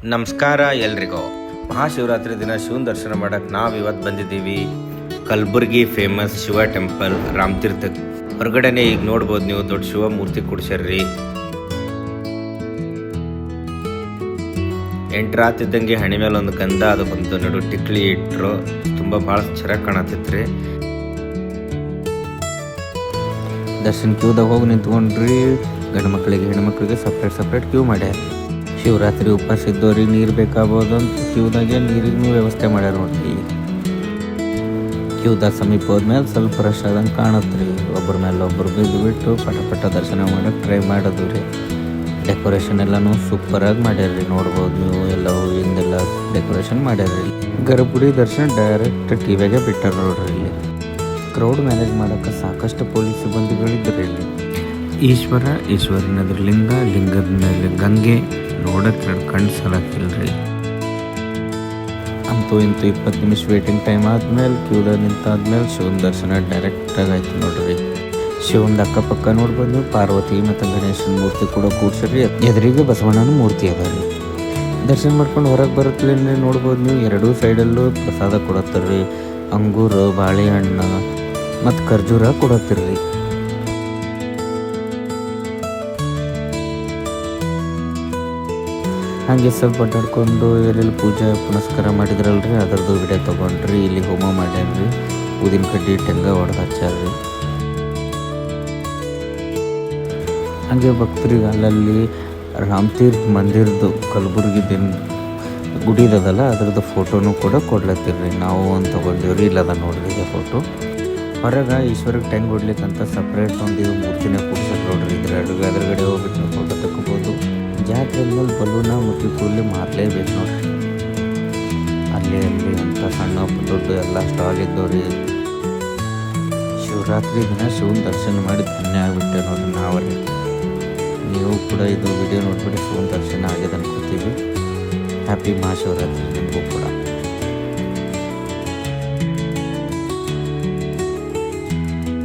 ನಮಸ್ಕಾರ ಎಲ್ರಿಗೂ. ಮಹಾಶಿವರಾತ್ರಿ ದಿನ ಶಿವನ ದರ್ಶನ ಮಾಡಕ್ಕೆ ನಾವು ಇವತ್ತು ಬಂದಿದ್ದೀವಿ ಕಲಬುರ್ಗಿ ಫೇಮಸ್ ಶಿವ ಟೆಂಪಲ್ ರಾಮತೀರ್ಥಕ್ಕೆ. ಹೊರಗಡೆನೆ ಈಗ ನೋಡ್ಬೋದು ನೀವು, ದೊಡ್ಡ ಶಿವ ಮೂರ್ತಿ ಕುಡ್ಸ್ಯಾರ್ರಿ. ಎಂಟ್ರಾತಿದ್ದಂಗೆ ಹಣಿ ಮೇಲೆ ಒಂದು ಗಂಧ, ಅದಕ್ಕೊಂದು ನಡು ಟಿಕ್ಲಿ ಇಟ್ಟರು. ತುಂಬ ಭಾಳ ಚೆನ್ನಾಗಿ ಕಾಣತ್ತಿತ್ರಿ. ದರ್ಶನ ಕ್ಯೂದಾಗ ಹೋಗಿ ನಿಂತ್ಕೊಂಡ್ರಿ. ಗಂಡು ಮಕ್ಕಳಿಗೆ ಹೆಣ್ಮಕ್ಳಿಗೆ ಸಪ್ರೇಟ್ ಕ್ಯೂ ಮಾಡ್ಯಾರ. ಶಿವರಾತ್ರಿ ಉಪವಾಸ ಇದ್ದವ್ರಿಗೆ ನೀರು ಬೇಕಾಗ್ಬೋದು ಅಂತ ಕ್ಯೂದಾಗೆ ನೀರಿಗೂ ವ್ಯವಸ್ಥೆ ಮಾಡ್ಯಾರ ನೋಡ್ರಿ. ಕ್ಯೂದಾಗ ಸಮೀಪ ಹೋದ್ಮೇಲೆ ಸ್ವಲ್ಪ ರಶ್ ಆದಂಗೆ ಕಾಣತ್ರಿ. ಒಬ್ಬರ ಮೇಲೆ ಒಬ್ಬರು ಬಿಟ್ಟು ಪಟ ದರ್ಶನ ಮಾಡಕ್ಕೆ ಟ್ರೈ ಮಾಡೋದು ರೀ. ಡೆಕೋರೇಷನ್ ಎಲ್ಲನೂ ಸೂಪರಾಗಿ ಮಾಡ್ಯಾರ್ರಿ. ನೋಡ್ಬೋದು ನೀವು, ಎಲ್ಲ ಹೂವಿಂದೆಲ್ಲ ಡೆಕೋರೇಷನ್ ಮಾಡ್ಯಾರ್ರಿ. ಗರ್ಭಗುಡಿ ದರ್ಶನ ಡೈರೆಕ್ಟ್ ಟಿವಿಯಾಗೆ ಬಿಟ್ಟಾರ ನೋಡ್ರಿ. ಇಲ್ಲಿ ಕ್ರೌಡ್ ಮ್ಯಾನೇಜ್ ಮಾಡೋಕ್ಕೆ ಸಾಕಷ್ಟು ಪೊಲೀಸ್ ಸಿಬ್ಬಂದಿಗಳಿದ್ದರು. ಇಲ್ಲಿ ಈಶ್ವರನ ಎದುರು ಲಿಂಗದ ಮೇಲೆ ಗಂಗೆ ನೋಡಕ್ಕೆ ಕಣ್ಣು ಸಾಲಾಕಿಲ್ರಿ. ಅಂತೂ ಇಂತೂ 20 ನಿಮಿಷ ವೇಟಿಂಗ್ ಟೈಮ್ ಆದ್ಮೇಲೆ ಕ್ಯೂದಾಗ ನಿಂತಾದ್ಮೇಲೆ ಶಿವನ ದರ್ಶನ ಡೈರೆಕ್ಟಾಗಿ ಆಯ್ತು ನೋಡ್ರಿ. ಶಿವನ ಅಕ್ಕಪಕ್ಕ ನೋಡ್ಬೋದು ನೀವು, ಪಾರ್ವತಿ ಮತ್ತು ಗಣೇಶನ ಮೂರ್ತಿ ಕೂಡ ಕೂಡ್ಸ್ರಿ. ಎದುರಿಗೆ ಬಸವಣ್ಣನ ಮೂರ್ತಿ ಅದ ರೀ. ದರ್ಶನ ಮಾಡ್ಕೊಂಡು ಹೊರಗೆ ಬರುತ್ತಲೇ ನೋಡ್ಬೋದು ನೀವು, ಎರಡೂ ಸೈಡಲ್ಲೂ ಪ್ರಸಾದ ಕೊಡತ್ತರ್ರಿ. ಅಂಗೂರು, ಬಾಳೆಹಣ್ಣು ಮತ್ತು ಖರ್ಜೂರ ಕೊಡತ್ತಿರ್ರಿ. ಹಾಗೆ ಸ್ವಲ್ಪ ಅಡ್ಡಾಡ್ಕೊಂಡು ಎಲ್ಲೆಲ್ಲಿ ಪೂಜೆ ಪುನಸ್ಕಾರ ಮಾಡಿದ್ರಲ್ರಿ, ಅದರದ್ದು ವಿಡಿಯೋ ತೊಗೊಂಡ್ರಿ. ಇಲ್ಲಿ ಹೋಮ ಮಾಡ್ಯಾರ್ರಿ, ಊದಿನ ಕಡ್ಡಿ ಟೆಂಗ ಹೊಡೆದು ಹಚ್ಚಾರ್ರಿ. ಹಾಗೆ ಭಕ್ತರಿಗೆ ಅಲ್ಲಲ್ಲಿ ರಾಮತೀರ್ಥ ಮಂದಿರದ್ದು ಕಲಬುರ್ಗಿ ಗುಡಿದಲ್ಲ ಅದ್ರದ್ದು ಫೋಟೋನು ಕೂಡ ಕೊಡ್ಲತ್ತಿರ್ರಿ. ನಾವು ಒಂದು ತೊಗೊಂಡಿವ್ರಿ. ಇಲ್ಲದ ನೋಡ್ರಿ ಇದೆ ಫೋಟೋ. ಹೊರಗೆ ಈಶ್ವರಿಗೆ ಟೆಂಗ್ ಹೊಡ್ಲಿಕ್ಕಂತ ಸಪ್ರೇಟ್ ಒಂದು ಮೂರ್ತಿನ ಕೂಡ್ಸಕ್ಕೆ ನೋಡ್ರಿ. ಇದ್ರ ಎದುರುಗಡೆ ಹೋಗ್ಬಿಟ್ಟು ನಾವು ಫೋಟೋ ತಗೋಬೋದು. ಜಾತ್ರೆ ಮೇಲೆ ಬಲೂನ ಮತ್ತು ಕೂಲಿ ಮಾರಲೇಬೇಕು ನೋಡ್ರಿ. ಅಲ್ಲಿ ಅಂತ ಸಣ್ಣ ದೊಡ್ಡ ಎಲ್ಲ ಸ್ಟಾಲ್ ಇದ್ದವ್ರಿ. ಶಿವರಾತ್ರಿ ದಿನ ಶಿವನ ದರ್ಶನ ಮಾಡಿ ಧನ್ಯ ಆಗಿಬಿಟ್ಟೆ ನೋಡ್ರಿ ನಾವ್ರಿ. ನೀವು ಕೂಡ ಇದು ವಿಡಿಯೋ ನೋಡ್ಬಿಟ್ಟು ಶಿವನ ದರ್ಶನ ಆಗಿದೆ ಅನ್ಕೋತೀವಿ. ಹ್ಯಾಪಿ ಮಹಾಶಿವರಾತ್ರಿ ನಿಮಗೂ.